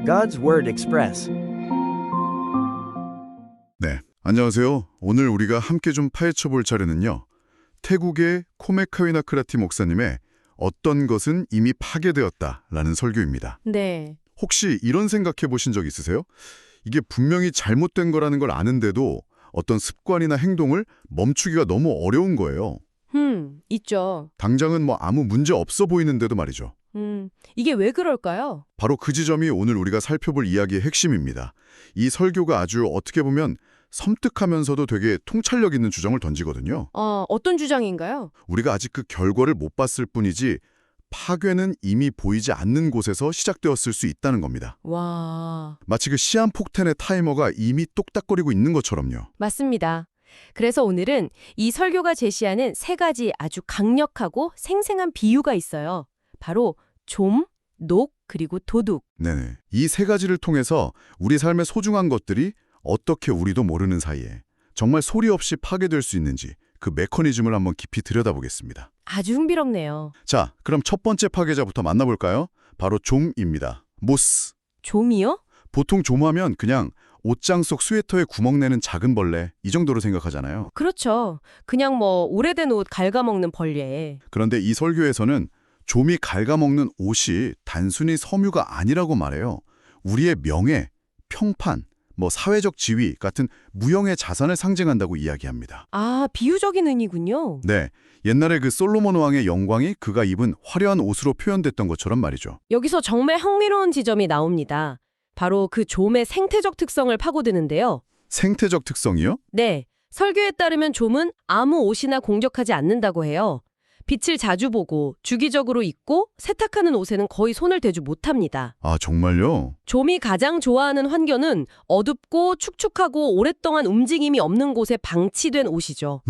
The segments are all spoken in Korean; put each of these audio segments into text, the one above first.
God's Word Express. 네, 안녕하세요. 오늘 우리가 함께 좀 파헤쳐 볼 차례는요. 태국의 코메카위나크라티 목사님의 어떤 것은 이미 파괴되었다라는 설교입니다. 네. 혹시 이런 생각해 보신 적 있으세요? 이게 분명히 잘못된 거라는 걸 아는데도 어떤 습관이나 행동을 멈추기가 너무 어려운 거예요. 있죠. 당장은 뭐 아무 문제 없어 보이는데도 말이죠. 이게 왜 그럴까요? 바로 그 지점이 오늘 우리가 살펴볼 이야기의 핵심입니다. 이 설교가 아주 어떻게 보면 섬뜩하면서도 되게 통찰력 있는 주장을 던지거든요. 어떤 주장인가요? 우리가 아직 그 결과를 못 봤을 뿐이지 파괴는 이미 보이지 않는 곳에서 시작되었을 수 있다는 겁니다. 와, 마치 그 시한폭탄의 타이머가 이미 똑딱거리고 있는 것처럼요. 맞습니다. 그래서 오늘은 이 설교가 제시하는 세 가지 아주 강력하고 생생한 비유가 있어요. 바로 좀, 녹, 그리고 도둑. 네네. 이 세 가지를 통해서 우리 삶의 소중한 것들이 어떻게 우리도 모르는 사이에 정말 소리 없이 파괴될 수 있는지 그 메커니즘을 한번 깊이 들여다보겠습니다. 아주 흥미롭네요. 자, 그럼 첫 번째 파괴자부터 만나볼까요? 바로 좀입니다. 모스. 좀이요? 보통 좀하면 그냥 옷장 속 스웨터에 구멍 내는 작은 벌레 이 정도로 생각하잖아요. 그렇죠. 그냥 뭐 오래된 옷 갉아먹는 벌레. 그런데 이 설교에서는 좀이 갉아먹는 옷이 단순히 섬유가 아니라고 말해요. 우리의 명예, 평판, 사회적 지위 같은 무형의 자산을 상징한다고 이야기합니다. 아, 비유적인 의미군요. 네, 옛날에 그 솔로몬 왕의 영광이 그가 입은 화려한 옷으로 표현됐던 것처럼 말이죠. 여기서 정말 흥미로운 지점이 나옵니다. 바로 그 좀의 생태적 특성을 파고드는데요. 생태적 특성이요? 네, 설교에 따르면 좀은 아무 옷이나 공격하지 않는다고 해요. 빛을 자주 보고 주기적으로 입고 세탁하는 옷에는 거의 손을 대지 못합니다. 아, 정말요? 좀이 가장 좋아하는 환경은 어둡고 축축하고 오랫동안 움직임이 없는 곳에 방치된 옷이죠.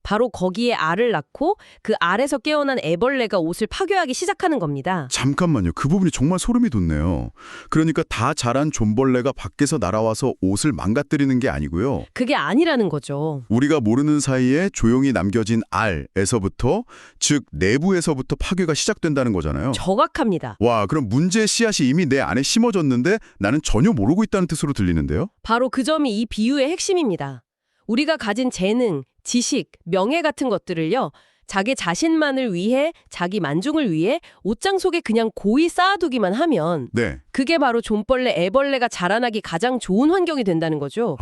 바로 거기에 알을 낳고 그 알에서 깨어난 애벌레가 옷을 파괴하기 시작하는 겁니다. 잠깐만요. 그 부분이 정말 소름이 돋네요. 그러니까 다 자란 좀벌레가 밖에서 날아와서 옷을 망가뜨리는 게 아니고요. 그게 아니라는 거죠. 우리가 모르는 사이에 조용히 남겨진 알에서부터, 즉 내부에서부터 파괴가 시작된다는 거잖아요. 정확합니다. 와, 그럼 문제의 씨앗이 이미 내 안에 심어졌는데 나는 전혀 모르고 있다는 뜻으로 들리는데요? 바로 그 점이 이 비유의 핵심입니다. 우리가 가진 재능, 지식, 명예 같은 것들을요, 자기 자신만을 위해, 자기 만족을 위해 옷장 속에 그냥 고이 쌓아두기만 하면 네. 그게 바로 좀벌레, 애벌레가 자라나기 가장 좋은 환경이 된다는 거죠.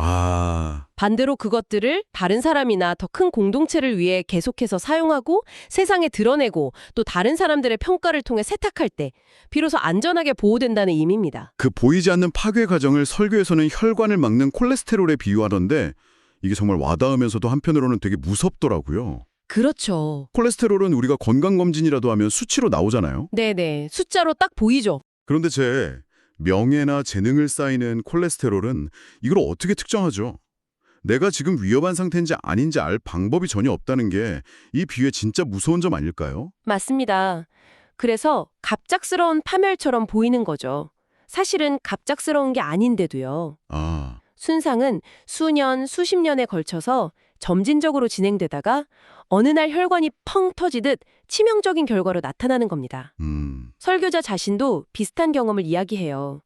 반대로 그것들을 다른 사람이나 더 큰 공동체를 위해 계속해서 사용하고 세상에 드러내고 또 다른 사람들의 평가를 통해 세탁할 때 비로소 안전하게 보호된다는 의미입니다. 그 보이지 않는 파괴 과정을 설교에서는 혈관을 막는 콜레스테롤에 비유하던데 이게 정말 와닿으면서도 한편으로는 되게 무섭더라고요. 그렇죠. 콜레스테롤은 우리가 건강검진이라도 하면 수치로 나오잖아요. 네네. 숫자로 딱 보이죠. 그런데 제 명예나 재능을 쌓이는 콜레스테롤은 이걸 어떻게 특정하죠? 내가 지금 위험한 상태인지 아닌지 알 방법이 전혀 없다는 게 이 비유의 진짜 무서운 점 아닐까요? 맞습니다. 그래서 갑작스러운 파멸처럼 보이는 거죠. 사실은 갑작스러운 게 아닌데도요. 순상은 수년, 수십 년에 걸쳐서 점진적으로 진행되다가 어느 날 혈관이 펑 터지듯 치명적인 결과로 나타나는 겁니다. 설교자 자신도 비슷한 경험을 이야기해요.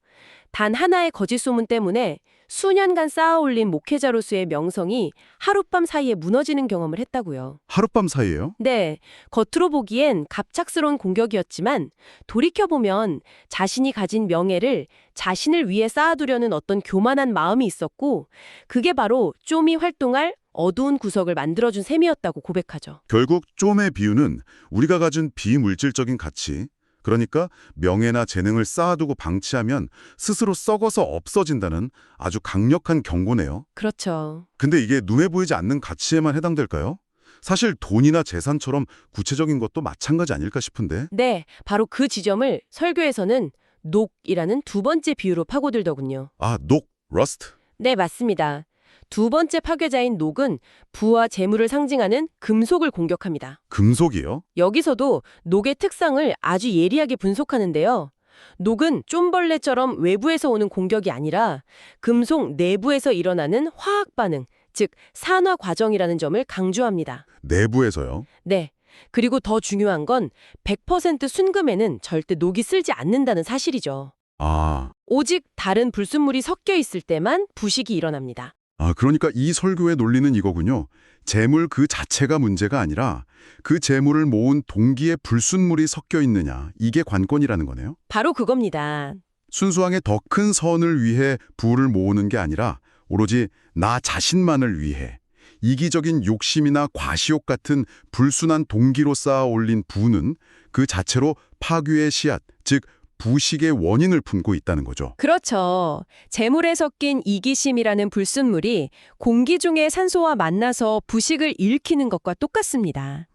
단 하나의 거짓 소문 때문에 수년간 쌓아올린 목회자로서의 명성이 하룻밤 사이에 무너지는 경험을 했다고요. 하룻밤 사이에요? 네, 겉으로 보기엔 갑작스러운 공격이었지만 돌이켜보면 자신이 가진 명예를 자신을 위해 쌓아두려는 어떤 교만한 마음이 있었고 그게 바로 좀이 활동할 어두운 구석을 만들어준 셈이었다고 고백하죠. 결국 좀의 비유는 우리가 가진 비물질적인 가치, 그러니까 명예나 재능을 쌓아두고 방치하면 스스로 썩어서 없어진다는 아주 강력한 경고네요. 그렇죠. 근데 이게 눈에 보이지 않는 가치에만 해당될까요? 사실 돈이나 재산처럼 구체적인 것도 마찬가지 아닐까 싶은데. 네, 바로 그 지점을 설교에서는 녹이라는 두 번째 비유로 파고들더군요. 녹, 러스트. 네, 맞습니다. 두 번째 파괴자인 녹은 부와 재물을 상징하는 금속을 공격합니다. 금속이요? 여기서도 녹의 특성을 아주 예리하게 분석하는데요. 녹은 좀벌레처럼 외부에서 오는 공격이 아니라 금속 내부에서 일어나는 화학 반응, 즉 산화 과정이라는 점을 강조합니다. 내부에서요? 네. 그리고 더 중요한 건 100% 순금에는 절대 녹이 쓸지 않는다는 사실이죠. 아, 오직 다른 불순물이 섞여 있을 때만 부식이 일어납니다. 그러니까 이 설교의 논리는 이거군요. 재물 그 자체가 문제가 아니라 그 재물을 모은 동기에 불순물이 섞여 있느냐, 이게 관건이라는 거네요. 바로 그겁니다. 순수하게 더 큰 선을 위해 부를 모으는 게 아니라 오로지 나 자신만을 위해 이기적인 욕심이나 과시욕 같은 불순한 동기로 쌓아 올린 부는 그 자체로 파괴의 씨앗, 즉 부식의 원인을 품고 있다는 거죠. 그렇죠. 재물에 섞인 이기심이라는 불순물이 공기 중의 산소와 만나서 부식을 일으키는 것과 똑같습니다.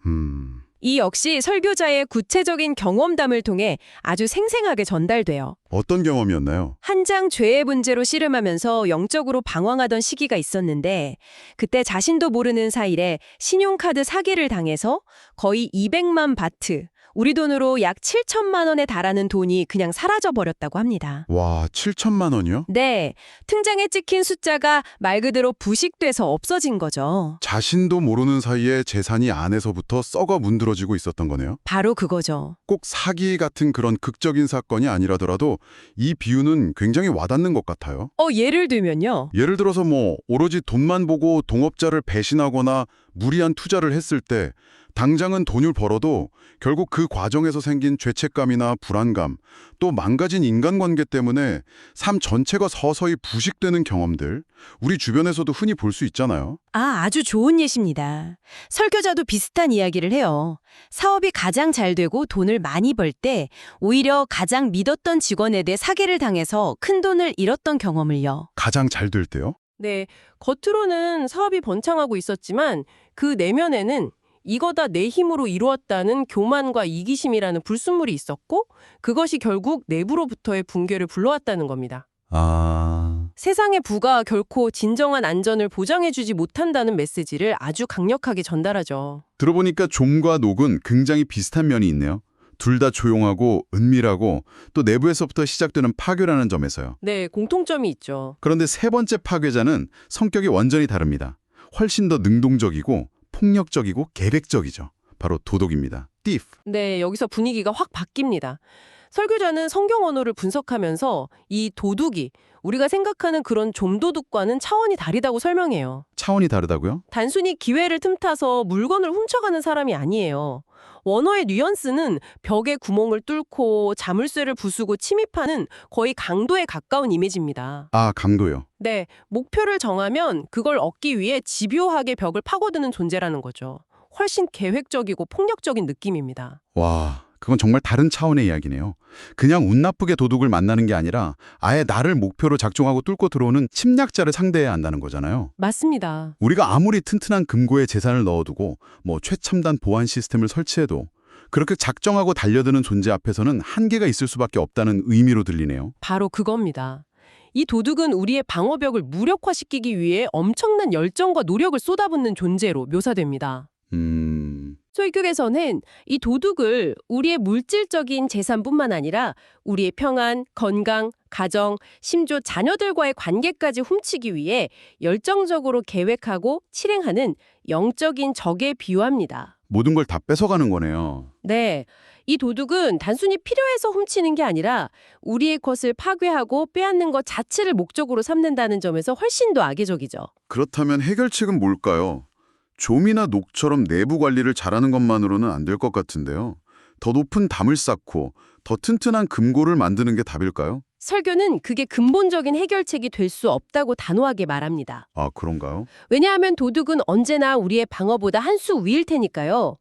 이 역시 설교자의 구체적인 경험담을 통해 아주 생생하게 전달돼요. 어떤 경험이었나요? 한창 죄의 문제로 씨름하면서 영적으로 방황하던 시기가 있었는데 그때 자신도 모르는 사이에 신용카드 사기를 당해서 거의 200만 바트, 우리 돈으로 약 7천만 원에 달하는 돈이 그냥 사라져버렸다고 합니다. 와, 7천만 원이요? 네, 통장에 찍힌 숫자가 말 그대로 부식돼서 없어진 거죠. 자신도 모르는 사이에 재산이 안에서부터 썩어 문드러지고 있었던 거네요. 바로 그거죠. 꼭 사기 같은 그런 극적인 사건이 아니라더라도 이 비유는 굉장히 와닿는 것 같아요. 예를 들면요. 예를 들어서 오로지 돈만 보고 동업자를 배신하거나 무리한 투자를 했을 때 당장은 돈을 벌어도 결국 그 과정에서 생긴 죄책감이나 불안감, 또 망가진 인간관계 때문에 삶 전체가 서서히 부식되는 경험들, 우리 주변에서도 흔히 볼 수 있잖아요. 아주 좋은 예시입니다. 설교자도 비슷한 이야기를 해요. 사업이 가장 잘 되고 돈을 많이 벌 때 오히려 가장 믿었던 직원에 대해 사기를 당해서 큰 돈을 잃었던 경험을요. 가장 잘 될 때요? 네, 겉으로는 사업이 번창하고 있었지만 그 내면에는 이거다 내 힘으로 이루었다는 교만과 이기심이라는 불순물이 있었고 그것이 결국 내부로부터의 붕괴를 불러왔다는 겁니다. 세상의 부가 결코 진정한 안전을 보장해주지 못한다는 메시지를 아주 강력하게 전달하죠. 들어보니까 좀과 녹은 굉장히 비슷한 면이 있네요. 둘 다 조용하고 은밀하고 또 내부에서부터 시작되는 파괴라는 점에서요. 네, 공통점이 있죠. 그런데 세 번째 파괴자는 성격이 완전히 다릅니다. 훨씬 더 능동적이고 폭력적이고 계획적이죠. 바로 도둑입니다. thief. 네, 여기서 분위기가 확 바뀝니다. 설교자는 성경 언어를 분석하면서 이 도둑이 우리가 생각하는 그런 좀도둑과는 차원이 다르다고 설명해요. 차원이 다르다고요? 단순히 기회를 틈타서 물건을 훔쳐가는 사람이 아니에요. 원어의 뉘앙스는 벽에 구멍을 뚫고 자물쇠를 부수고 침입하는 거의 강도에 가까운 이미지입니다. 강도요. 네, 목표를 정하면 그걸 얻기 위해 집요하게 벽을 파고드는 존재라는 거죠. 훨씬 계획적이고 폭력적인 느낌입니다. 와, 그건 정말 다른 차원의 이야기네요. 그냥 운 나쁘게 도둑을 만나는 게 아니라 아예 나를 목표로 작정하고 뚫고 들어오는 침략자를 상대해야 한다는 거잖아요. 맞습니다. 우리가 아무리 튼튼한 금고에 재산을 넣어두고 최첨단 보안 시스템을 설치해도 그렇게 작정하고 달려드는 존재 앞에서는 한계가 있을 수밖에 없다는 의미로 들리네요. 바로 그겁니다. 이 도둑은 우리의 방어벽을 무력화시키기 위해 엄청난 열정과 노력을 쏟아붓는 존재로 묘사됩니다. 설교에서는 이 도둑을 우리의 물질적인 재산뿐만 아니라 우리의 평안, 건강, 가정, 심지어 자녀들과의 관계까지 훔치기 위해 열정적으로 계획하고 실행하는 영적인 적에 비유합니다. 모든 걸 다 뺏어가는 거네요. 네, 이 도둑은 단순히 필요해서 훔치는 게 아니라 우리의 것을 파괴하고 빼앗는 것 자체를 목적으로 삼는다는 점에서 훨씬 더 악의적이죠. 그렇다면 해결책은 뭘까요? 좀이나 녹처럼 내부 관리를 잘하는 것만으로는 안 될 것 같은데요. 더 높은 담을 쌓고 더 튼튼한 금고를 만드는 게 답일까요? 설교는 그게 근본적인 해결책이 될 수 없다고 단호하게 말합니다. 그런가요? 왜냐하면 도둑은 언제나 우리의 방어보다 한 수 위일 테니까요.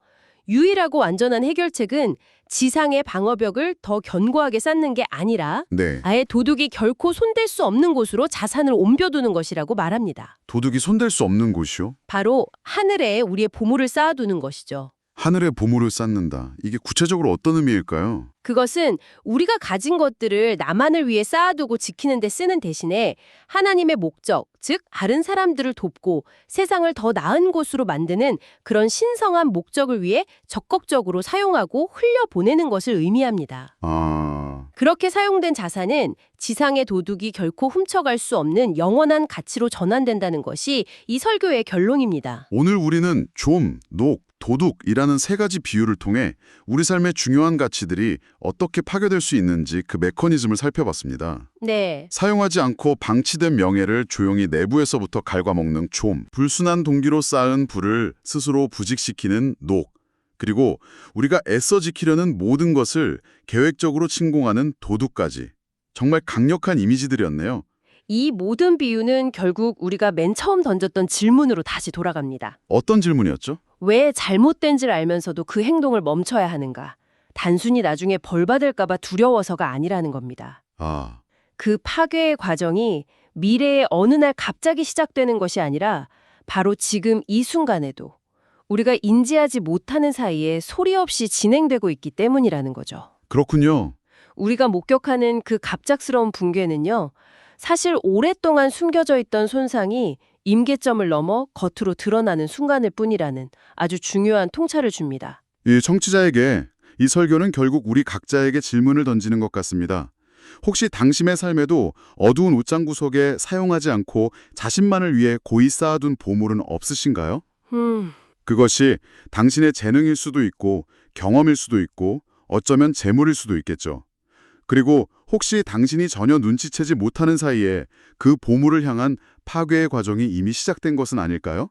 유일하고 안전한 해결책은 지상의 방어벽을 더 견고하게 쌓는 게 아니라 네. 아예 도둑이 결코 손댈 수 없는 곳으로 자산을 옮겨두는 것이라고 말합니다. 도둑이 손댈 수 없는 곳이요? 바로 하늘에 우리의 보물을 쌓아두는 것이죠. 하늘에 보물을 쌓는다. 이게 구체적으로 어떤 의미일까요? 그것은 우리가 가진 것들을 나만을 위해 쌓아두고 지키는 데 쓰는 대신에 하나님의 목적, 즉 다른 사람들을 돕고 세상을 더 나은 곳으로 만드는 그런 신성한 목적을 위해 적극적으로 사용하고 흘려보내는 것을 의미합니다. 그렇게 사용된 자산은 지상의 도둑이 결코 훔쳐갈 수 없는 영원한 가치로 전환된다는 것이 이 설교의 결론입니다. 오늘 우리는 좀, 녹, 도둑이라는 세 가지 비유를 통해 우리 삶의 중요한 가치들이 어떻게 파괴될 수 있는지 그 메커니즘을 살펴봤습니다. 네. 사용하지 않고 방치된 명예를 조용히 내부에서부터 갉아먹는 좀, 불순한 동기로 쌓은 부를 스스로 부직시키는 녹, 그리고 우리가 애써 지키려는 모든 것을 계획적으로 침공하는 도둑까지. 정말 강력한 이미지들이었네요. 이 모든 비유는 결국 우리가 맨 처음 던졌던 질문으로 다시 돌아갑니다. 어떤 질문이었죠? 왜 잘못된지를 알면서도 그 행동을 멈춰야 하는가? 단순히 나중에 벌 받을까 봐 두려워서가 아니라는 겁니다. 아, 그 파괴의 과정이 미래의 어느 날 갑자기 시작되는 것이 아니라 바로 지금 이 순간에도 우리가 인지하지 못하는 사이에 소리 없이 진행되고 있기 때문이라는 거죠. 그렇군요. 우리가 목격하는 그 갑작스러운 붕괴는요, 사실 오랫동안 숨겨져 있던 손상이 임계점을 넘어 겉으로 드러나는 순간일 뿐이라는 아주 중요한 통찰을 줍니다. 이 청취자에게 이 설교는 결국 우리 각자에게 질문을 던지는 것 같습니다. 혹시 당신의 삶에도 어두운 옷장 구석에 사용하지 않고 자신만을 위해 고이 쌓아둔 보물은 없으신가요? 그것이 당신의 재능일 수도 있고 경험일 수도 있고 어쩌면 재물일 수도 있겠죠. 그리고 혹시 당신이 전혀 눈치채지 못하는 사이에 그 보물을 향한 파괴의 과정이 이미 시작된 것은 아닐까요?